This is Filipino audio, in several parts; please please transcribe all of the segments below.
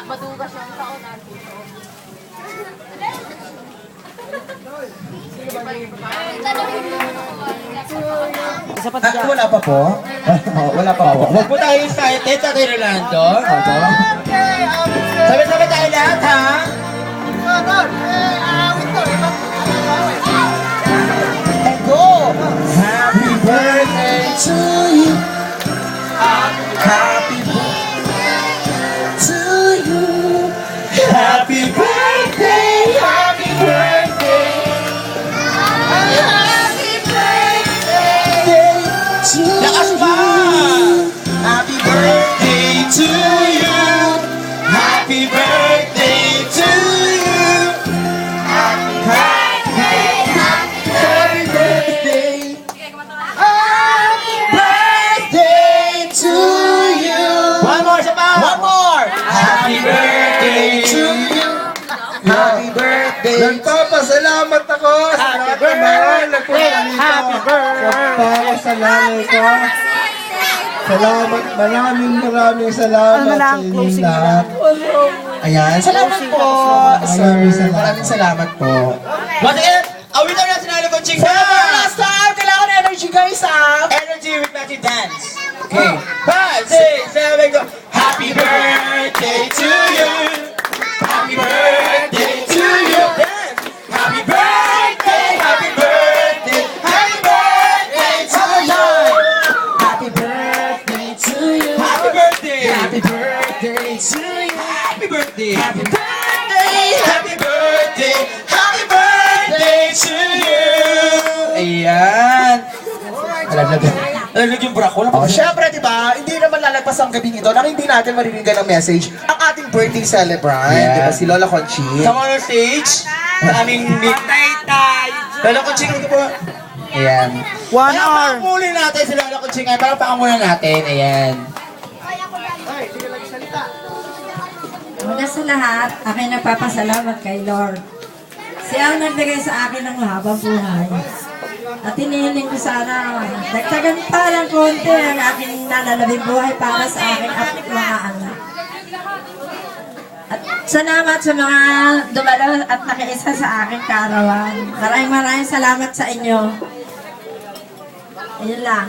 Madugas yung taon natin. Wala pa po? Wala pa po. Huwag po tayo excited, Tatay Rolando. Sabi-sabi tayo lahat, ha? And go! Happy birthday to you. Happy birthday to you. Happy birthday, happy birthday. Happy birthday to Lakas pa! you. Happy birthday to you. Happy birthday to you. Happy birthday. Happy birthday. Happy birthday to you. One more, isa pa! One more. Happy birthday to you. Happy birthday. Nagpapasalamat ako sa lahat ng mga nagpunta dito. Para sa nanay ko. Salamat, maraming salamat sa inyo lahat. Ayan, salamat po, sir. Maraming salamat po. Once again, awitan na sinalo ko, Ching! For last time, kailangan energy guys, ha? Energy with Magic Dance. Okay. 5, 6, 7, go. Happy birthday to you. Happy birthday to you. Dance. Happy birthday, happy birthday, happy birthday to you. Happy birthday to you. Happy birthday. Happy birthday to you. Happy birthday. Happy birthday. Happy birthday. Happy birthday to you. Ayan. Alam yung bra ko. Oh, syempre, di ba, hindi naman lalagpas ang gabing ito nang hindi natin maririnig ang message ang ating birthday celebrant, Yeah. di ba, si Lola Conching. Sa mga stage, sa aming tay. Lola Conching, ito po. Ayan. 1 hour. Pakamuli natin si Lola Conching. Parang pakamuli natin. Ayan. Una sa lahat, aking nagpapasalamat kay Lord. Siya ang nagbigay sa akin ng mahabang buhay. At hinihiling ko sana, dagdagan pa ng konti ang aking nalalabing buhay para sa aking mga anak. At salamat sa mga dumalo at nakiisa sa aking karawan. Maraming salamat sa inyo. Ayun lang.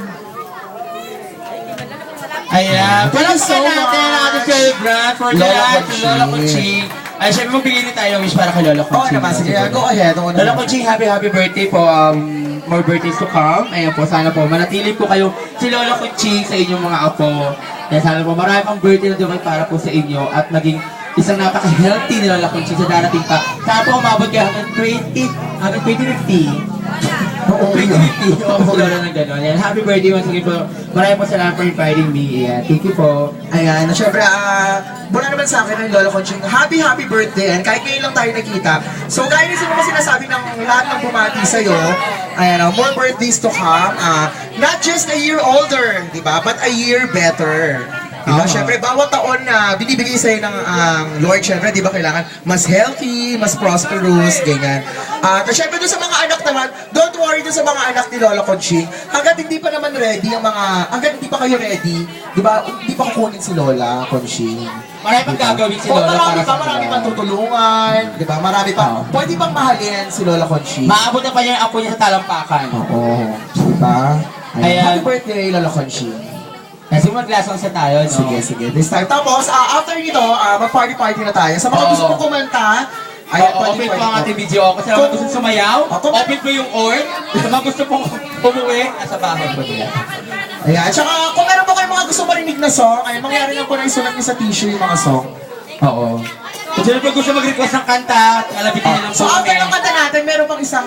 Ayan. Thank you so Palakpakan natin ang ating celebrant for the Lola life Conching. Lola Conching. Ay, syempre magbigay rin tayo ng wish para kay Lola Oo Conching. naman, sige, go ahead. Lola Conching, happy birthday po. More birthdays to come. Ayan po, sana po manatili po kayo si Lola Conching sa inyong mga apo. Kaya sana po marami pang birthday na dumay para po sa inyo at maging isang napaka-healthy ni Lola Conching sa darating pa. Sana po umabot kayo hanggang 2050. Oo, yun. Oo, po Lola ng gano'n. Ayan, happy birthday once again po. Maraming po salamat for inviting me. Ayan, thank you po. Ayan, syempre, mula naman sa akin ng Lola Conching, happy birthday. And kahit ngayon lang tayo nakita. So, gaya nito naman sinasabi ng lahat ng bumati sa'yo, ayan, more birthdays to come. Not just a year older, di ba? But a year better. Diba? Syempre, bawat taon na binibigay sa'yo ng Lord, syempre, di ba, kailangan mas healthy, mas prosperous, ganyan. At syempre, doon sa mga anak naman, don't worry doon sa mga anak ni Lola Conching. Hanggat hindi pa naman ready hanggat hindi pa kayo ready, di ba, hindi pa kukunin si Lola Conching. Marami pang gagawin si Lola Marami para sa marami pang tutulungan, di ba, marami pa, pwede pang mahalin si Lola Conching. Maabot na pa niya ang apo niya sa talampakan. Oo, di ba? Ayan. Happy birthday, Lola Conching. Kasi mag-lasang sa tayo, no? Sige, this time. Tapos, after nito, mag-party-party na tayo. Sa mga gusto kong kumanta, Open po ang ating video. Kasi mga gusto sumayaw, open po yung org. Sa mga gusto pong umuwi, nasa bahay po nila. Ayan, tsaka kung meron po kayong mga gusto marinig na song, ay mangyari lang po na isulat niyo sa tissue yung mga song. Oo. Kung sino po gusto mag-request ng kanta, alabitin niyo lang So, po after kami. ng kanta natin, meron pang isang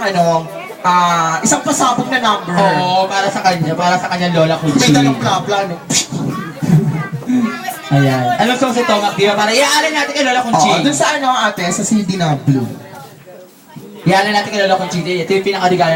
pasabog na number. Oo, para sa kanya Lola May Conching. dalawang kapla, no? Ayan. Anong song si Tomak, di ba? Para iaalin natin kay Lola Oo, Conching. dun sa ate, sa CD na blue. Iaalin natin kay Lola Conching. Ito yung pinakaregalo